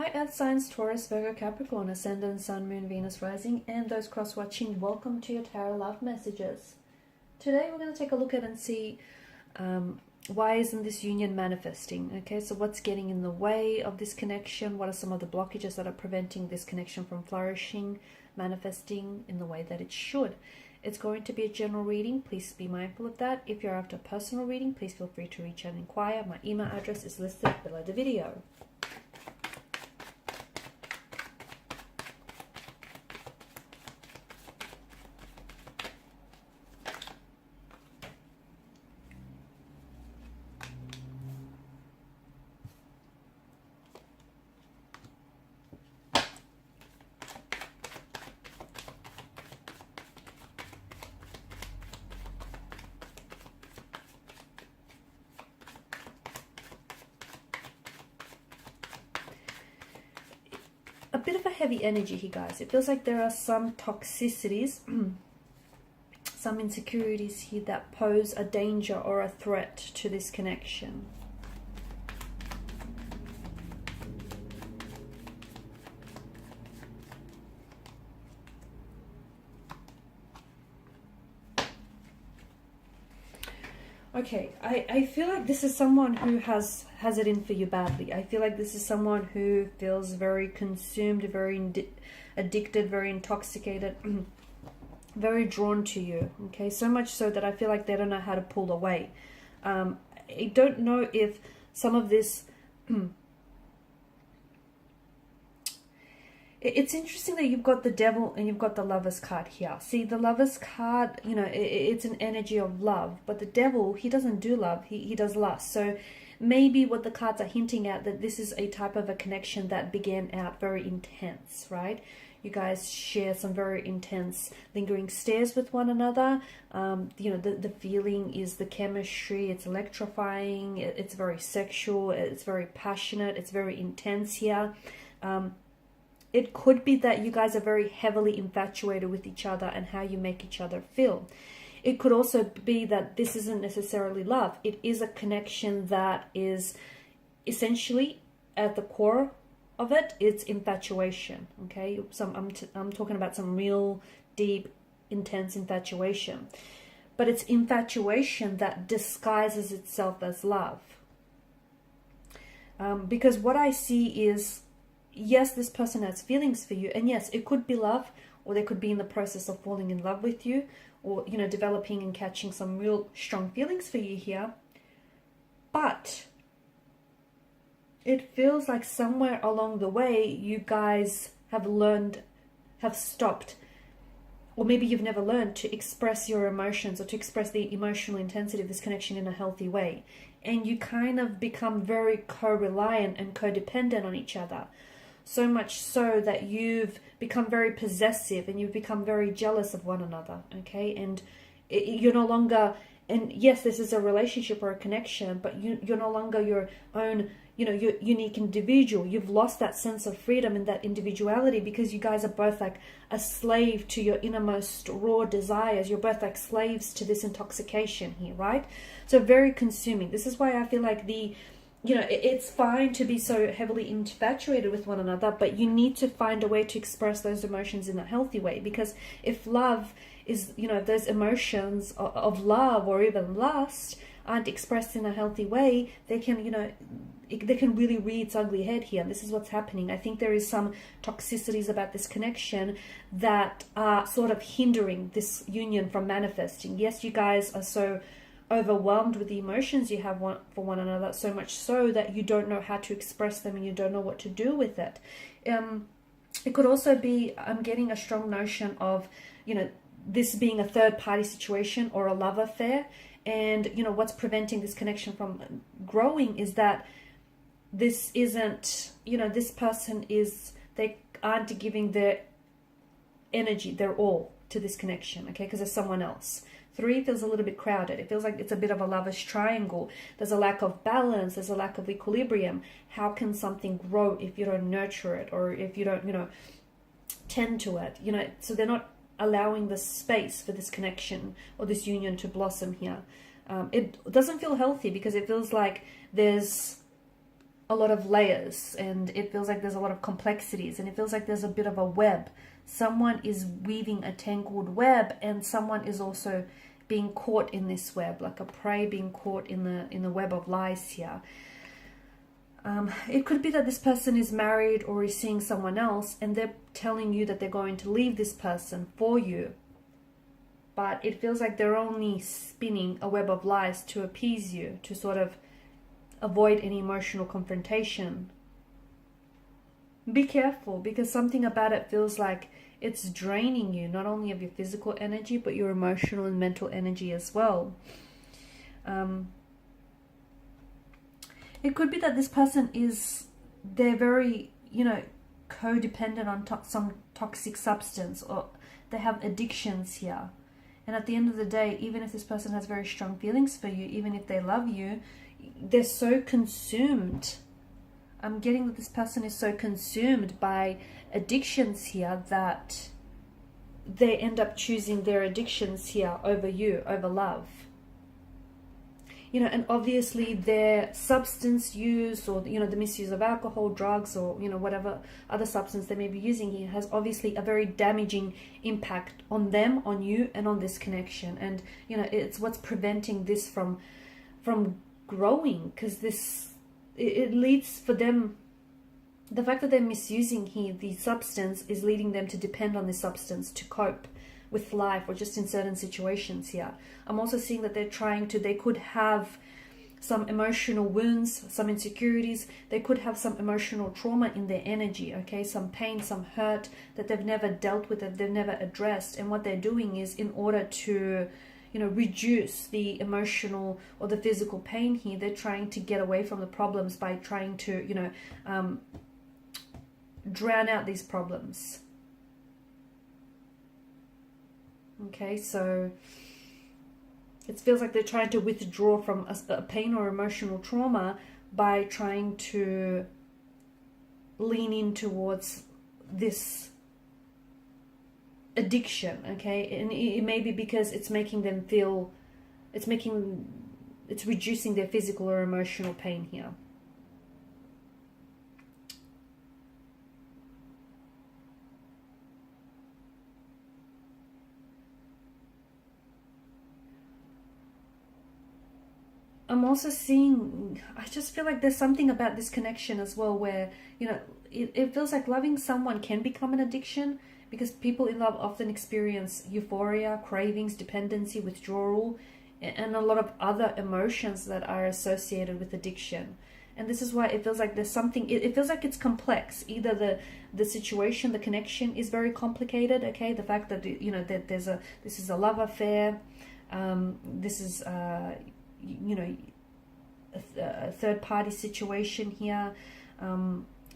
Hi Earth signs, Taurus, Virgo, Capricorn, Ascendant, Sun, Moon, Venus, Rising, and those cross-watching, welcome to your Tarot Love Messages. Today we're going to take a look at and see why isn't this union manifesting? Okay, so what's getting in the way of this connection? What are some of the blockages that are preventing this connection from flourishing, manifesting in the way that it should? It's going to be a general reading. Please be mindful of that. If you're after a personal reading, please feel free to reach out and inquire. My email address is listed below the video. A bit of a heavy energy here, guys. It feels like there are some toxicities, some insecurities here that pose a danger or a threat to this connection. Okay, I feel like this is someone who has it in for you badly. I feel like this is someone who feels very consumed, very addicted, very intoxicated, very drawn to you. Okay, so much so that I feel like they don't know how to pull away. I don't know if some of this... It's interesting that you've got the Devil and you've got the Lover's card here. See, the Lover's card, you know, it's an energy of love. But the Devil, he doesn't do love, he does lust. So maybe what the cards are hinting at, that this is a type of a connection that began out very intense, right? You guys share some very intense lingering stares with one another. You know, the feeling is the chemistry. It's electrifying. It's very sexual. It's very passionate. It's very intense here. It could be that you guys are very heavily infatuated with each other and how you make each other feel. It could also be that this isn't necessarily love. It is a connection that is essentially at the core of it, it's infatuation. Okay, I'm talking about some real deep, intense infatuation. But it's infatuation that disguises itself as love. Because what I see is, yes, this person has feelings for you, and yes, it could be love, or they could be in the process of falling in love with you, or, you know, developing and catching some real strong feelings for you here. But it feels like somewhere along the way, you guys have stopped, or maybe you've never learned to express your emotions or to express the emotional intensity of this connection in a healthy way. And you kind of become very co-reliant and codependent on each other. So much so that you've become very possessive and you've become very jealous of one another, okay? And you're no longer, and yes, this is a relationship or a connection, but you're no longer your own, you know, your unique individual. You've lost that sense of freedom and that individuality because you guys are both like a slave to your innermost raw desires. You're both like slaves to this intoxication here, right? So very consuming. This is why I feel like you know, it's fine to be so heavily infatuated with one another, but you need to find a way to express those emotions in a healthy way. Because if love is, you know, those emotions of love or even lust aren't expressed in a healthy way, they can, you know, they can really rear its ugly head here. And this is what's happening. I think there is some toxicities about this connection that are sort of hindering this union from manifesting. Yes, you guys are so overwhelmed with the emotions you have for one another, so much so that you don't know how to express them and you don't know what to do with it. It could also be, I'm getting a strong notion of, you know, this being a third party situation or a love affair. And, you know, what's preventing this connection from growing is that this isn't, you know, this person they aren't giving their energy, their all to this connection, okay, because there's someone else. 3 feels a little bit crowded. It feels like it's a bit of a lover's triangle. There's a lack of balance. There's a lack of equilibrium. How can something grow if you don't nurture it, or if you don't, you know, tend to it? You know, so they're not allowing the space for this connection or this union to blossom here. It doesn't feel healthy because it feels like there's a lot of layers, and it feels like there's a lot of complexities, and it feels like there's a bit of a web. Someone is weaving a tangled web, and someone is also being caught in this web, like a prey being caught in the web of lies here. It could be that this person is married or is seeing someone else, and they're telling you that they're going to leave this person for you. But it feels like they're only spinning a web of lies to appease you, to sort of avoid any emotional confrontation. Be careful, because something about it feels like it's draining you, not only of your physical energy, but your emotional and mental energy as well. It could be that this person they're very, codependent on some toxic substance, or they have addictions here. And at the end of the day, even if this person has very strong feelings for you, even if they love you, they're so consumed. I'm getting that this person is so consumed by addictions here that they end up choosing their addictions here over you, over love. And obviously their substance use, or, the misuse of alcohol, drugs, or, whatever other substance they may be using here, has obviously a very damaging impact on them, on you, and on this connection. And, it's what's preventing this from growing, because it leads for them, the fact that they're misusing here the substance is leading them to depend on this substance to cope with life, or just in certain situations here. I'm also seeing that they could have some emotional wounds, some insecurities. They could have some emotional trauma in their energy, okay? Some pain, some hurt that they've never dealt with, that they've never addressed. And what they're doing is, in order to reduce the emotional or the physical pain here, they're trying to get away from the problems by trying to, drown out these problems. Okay, so it feels like they're trying to withdraw from a pain or emotional trauma by trying to lean in towards this addiction, okay? And it may be because it's making them feel, it's reducing their physical or emotional pain here. I'm also seeing, I just feel like there's something about this connection as well where, it feels like loving someone can become an addiction, because people in love often experience euphoria, cravings, dependency, withdrawal, and a lot of other emotions that are associated with addiction. And this is why it feels like there's something, it feels like it's complex. Either the situation, the connection is very complicated, okay? The fact that, that this is a love affair, this is, a third party situation here,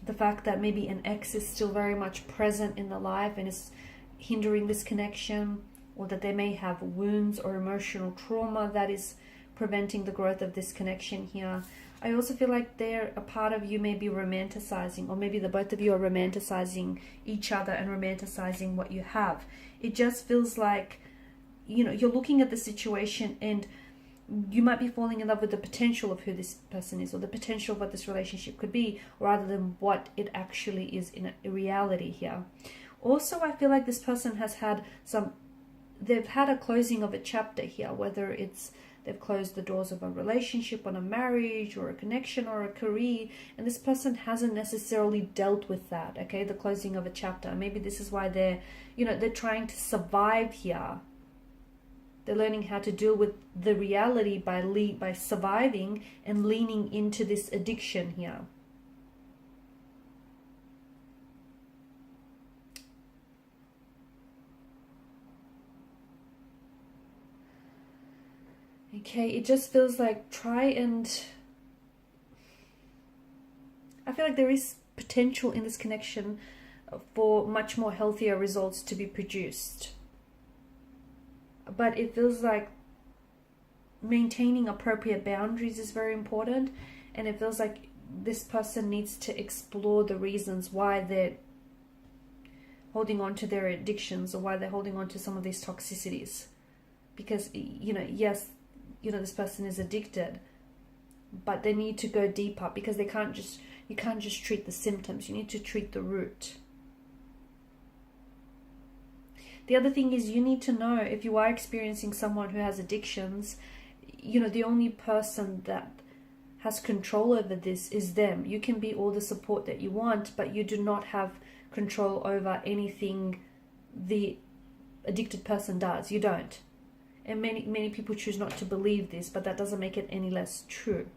the fact that maybe an ex is still very much present in the life and is hindering this connection, or that they may have wounds or emotional trauma that is preventing the growth of this connection here. I also feel like a part of you may be romanticizing, or maybe the both of you are romanticizing each other and romanticizing what you have. It just feels like, you're looking at the situation and you might be falling in love with the potential of who this person is, or the potential of what this relationship could be, rather than what it actually is in reality here. Also, I feel like this person has had they've had a closing of a chapter here, whether it's they've closed the doors of a relationship, on a marriage, or a connection, or a career, and this person hasn't necessarily dealt with that, okay, the closing of a chapter. Maybe this is why they're trying to survive here. They're learning how to deal with the reality by surviving and leaning into this addiction here. Okay, it just feels like I feel like there is potential in this connection for much more healthier results to be produced. But it feels like maintaining appropriate boundaries is very important, and it feels like this person needs to explore the reasons why they're holding on to their addictions, or why they're holding on to some of these toxicities. Because, yes, this person is addicted, but they need to go deeper, because you can't just treat the symptoms. You need to treat the root. The other thing is, you need to know, if you are experiencing someone who has addictions, the only person that has control over this is them. You can be all the support that you want, but you do not have control over anything the addicted person does. You don't. And many people choose not to believe this, but that doesn't make it any less true.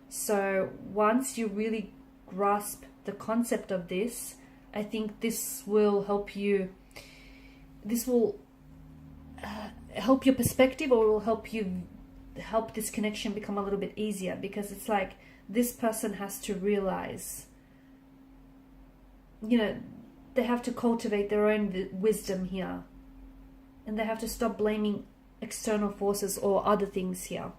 So once you really grasp the concept of this, I think this will help you. This will help your perspective, or will help this connection become a little bit easier, because it's like this person has to realize, they have to cultivate their own wisdom here, and they have to stop blaming external forces or other things here.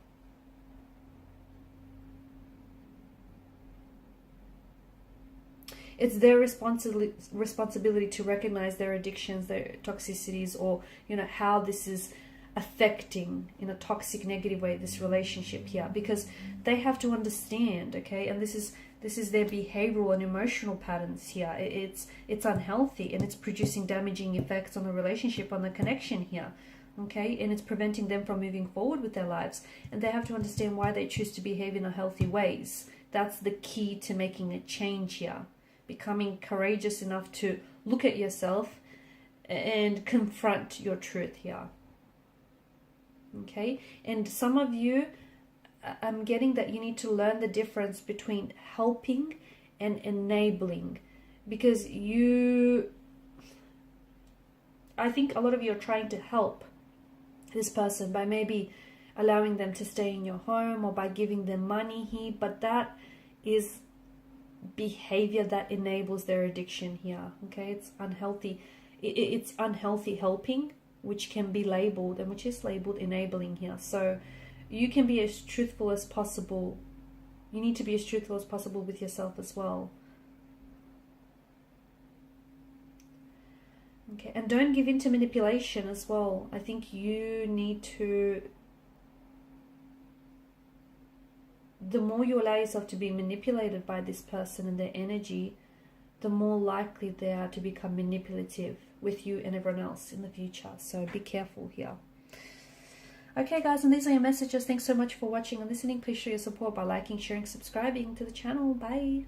It's their responsibility to recognize their addictions, their toxicities, or how this is affecting in a toxic, negative way this relationship here, because they have to understand, okay? And this is their behavioral and emotional patterns here. It's unhealthy, and it's producing damaging effects on the relationship, on the connection here, okay? And it's preventing them from moving forward with their lives, and they have to understand why they choose to behave in healthy ways. That's the key to making a change here. Becoming courageous enough to look at yourself and confront your truth here. Okay? And some of you, I'm getting that you need to learn the difference between helping and enabling. Because I think a lot of you are trying to help this person by maybe allowing them to stay in your home, or by giving them money here, but that is behavior that enables their addiction here. Okay, it's unhealthy. It's unhealthy helping, which can be labeled, and which is labeled enabling here. So you can be as truthful as possible. You need to be as truthful as possible with yourself as well. Okay, and don't give in to manipulation as well. I think you need to, the more you allow yourself to be manipulated by this person and their energy, the more likely they are to become manipulative with you and everyone else in the future. So be careful here. Okay guys, and these are your messages. Thanks so much for watching and listening. Please show your support by liking, sharing, subscribing to the channel. Bye.